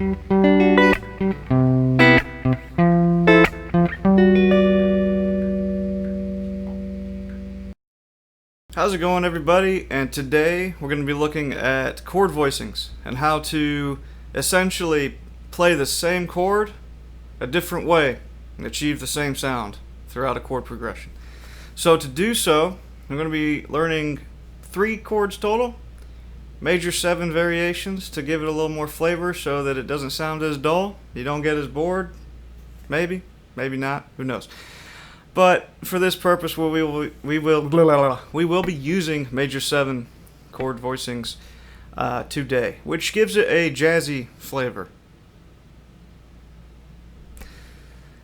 How's it going, everybody? And today we're going to be looking at chord voicings and how to essentially play the same chord a different way and achieve the same sound throughout a chord progression. So to do so, I'm going to be learning 3 chords total, major 7 variations to give it a little more flavor so that it doesn't sound as dull, you don't get as bored, maybe not, who knows. But for this purpose, we will be using major 7 chord voicings today, which gives it a jazzy flavor.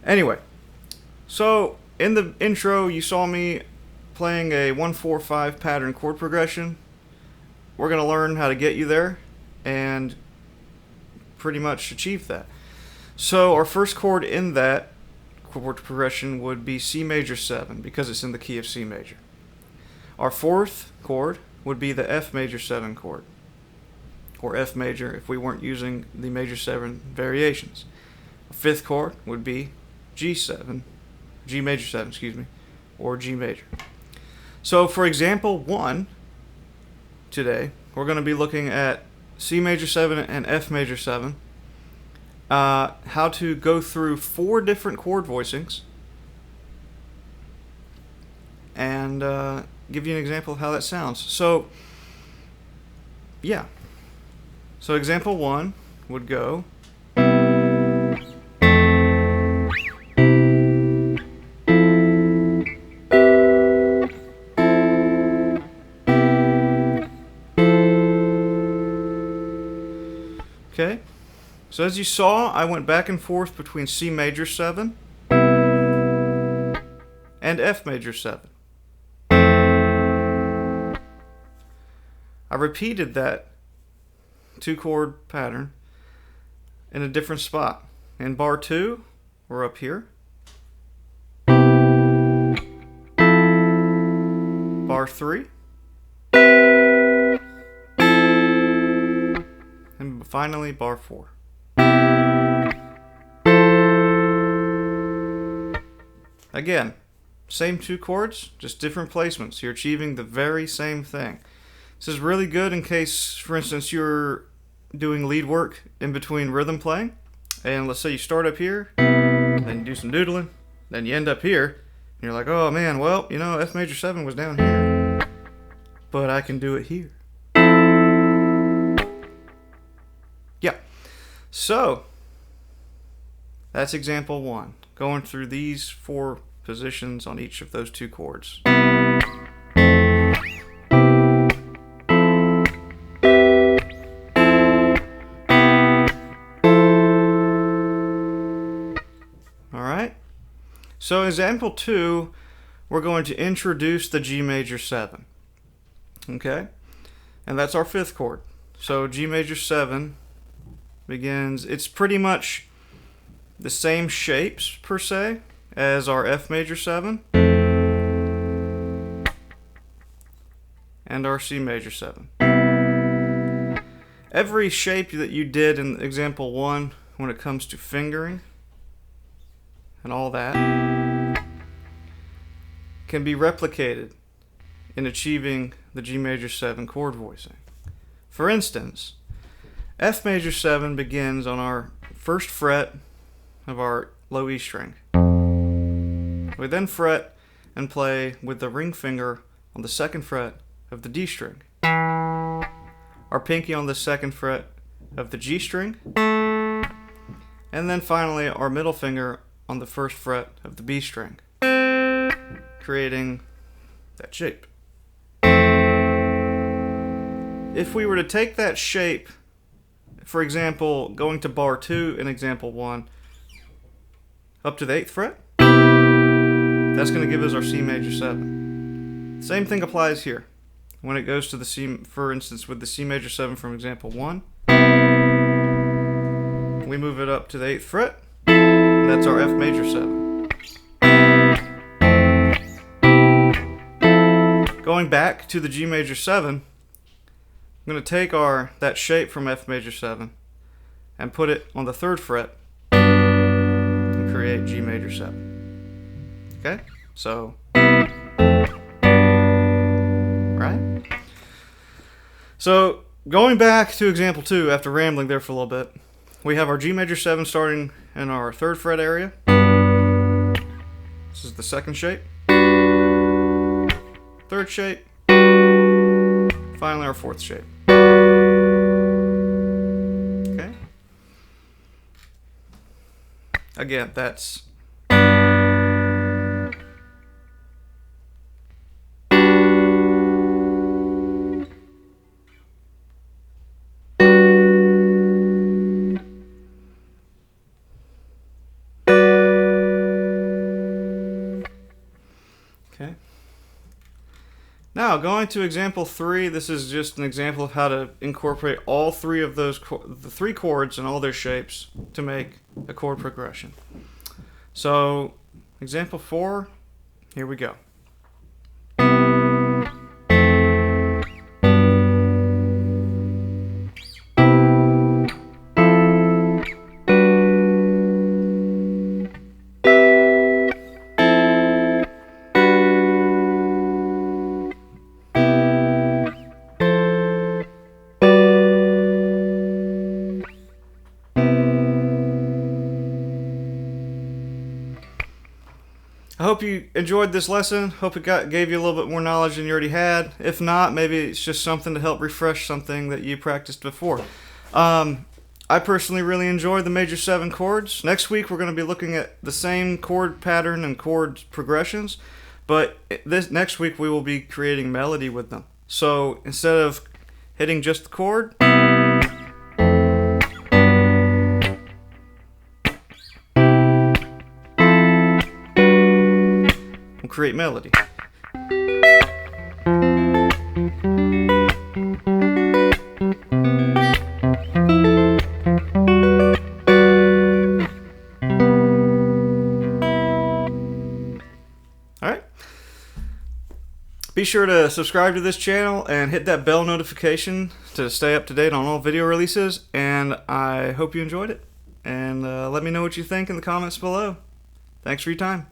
Anyway, so in the intro you saw me playing a 1-4-5 pattern chord progression. We're going to learn how to get you there and pretty much achieve that. So our first chord in that chord progression would be C major 7 because it's in the key of C major. Our fourth chord would be the F major 7 chord, or F major if we weren't using the major 7 variations. Our fifth chord would be G major 7, or G major. So for example 1 today, we're going to be looking at C major 7 and F major 7. How to go through 4 different chord voicings and give you an example of how that sounds. So yeah, so example 1 would go okay. So as you saw, I went back and forth between C major 7 and F major 7. I repeated that 2 chord pattern in a different spot. In bar 2, we're up here. Bar 3. And finally bar 4. Again, same 2 chords, just different placements. You're achieving the very same thing. This is really good in case, for instance, you're doing lead work in between rhythm playing. And let's say you start up here, then you do some doodling, then you end up here, and you're like, oh man, well, you know, F major 7 was down here, but I can do it here. Yeah, so that's example 1, going through these 4 positions on each of those 2 chords. Alright, so example 2, we're going to introduce the G major 7. Okay, and that's our 5th chord. So G major 7 begins, it's pretty much the same shapes per se as our F major 7 and our C major 7. Every shape that you did in example 1 when it comes to fingering and all that can be replicated in achieving the G major 7 chord voicing. For instance, F major 7 begins on our 1st fret of our low E string. We then fret and play with the ring finger on the 2nd fret of the D string, our pinky on the 2nd fret of the G string, and then finally our middle finger on the 1st fret of the B string, creating that shape. If we were to take that shape, for example, going to bar 2 in example 1, up to the 8th fret, that's going to give us our C major 7. Same thing applies here. When it goes to the C, for instance, with the C major 7 from example 1, we move it up to the 8th fret, and that's our F major 7. Going back to the G major 7, I'm going to take that shape from F major 7, and put it on the 3rd fret and create G major 7. Okay? So, right? So, going back to example 2 after rambling there for a little bit, we have our G major 7 starting in our 3rd fret area. This is the 2nd shape, 3rd shape, finally our 4th shape. Okay? Again, that's okay. Now, going to example 3, this is just an example of how to incorporate all 3 of those, the 3 chords and all their shapes to make a chord progression. So, example 4, here we go. I hope you enjoyed this lesson. Hope it gave you a little bit more knowledge than you already had. If not, maybe it's just something to help refresh something that you practiced before. I personally really enjoy the major 7 chords. Next week we're going to be looking at the same chord pattern and chord progressions, but this next week we will be creating melody with them. So instead of hitting just the chord, we'll create melody. Alright. Be sure to subscribe to this channel and hit that bell notification to stay up to date on all video releases, and I hope you enjoyed it. And let me know what you think in the comments below. Thanks for your time.